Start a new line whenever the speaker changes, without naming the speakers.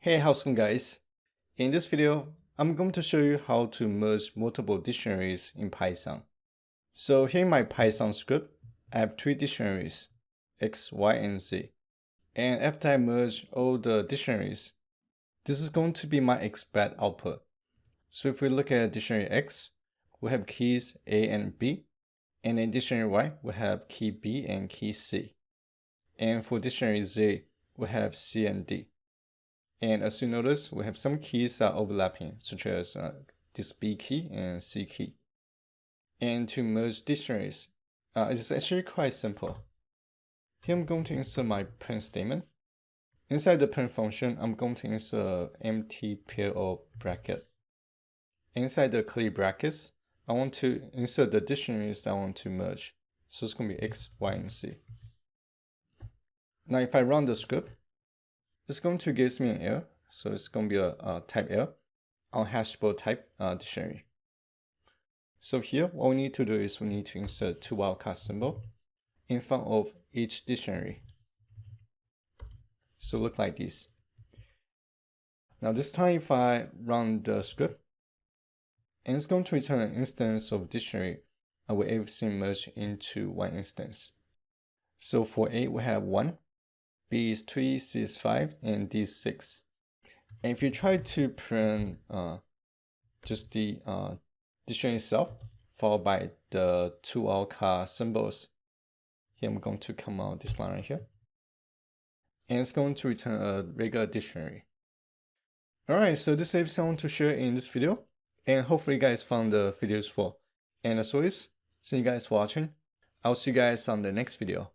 Hey, how's it going, guys? In this video, I'm going to show you how to merge multiple dictionaries in Python. So here in my Python script, I have three dictionaries, X, Y, and Z. And after I merge all the dictionaries, this is going to be my expect output. So if we look at dictionary X, we have keys A and B. And in dictionary Y, we have key B and key C. And for dictionary Z, we have C and D. And as you notice, we have some keys that are overlapping, such as this B key and C key. And to merge dictionaries, it's actually quite simple. Here I'm going to insert my print statement. Inside the print function, I'm going to insert empty pair of bracket. Inside the curly brackets, I want to insert the dictionaries that I want to merge. So it's going to be X, Y, and Z. Now if I run the script, it's going to give me an error. So it's going to be a type error on hashable type dictionary. So here, what we need to do is we need to insert two wildcard symbol in front of each dictionary. So look like this. Now this time if I run the script, and it's going to return an instance of dictionary where everything merged into one instance. So for A, we have 1, B is 3, C is 5, and D is 6. And if you try to print just the dictionary itself, followed by the two wildcard symbols, here I'm going to come out this line right here. And it's going to return a regular dictionary. Alright, so this is everything I want to share in this video. And hopefully you guys found the video useful. And as always, thank you guys for watching. I'll see you guys on the next video.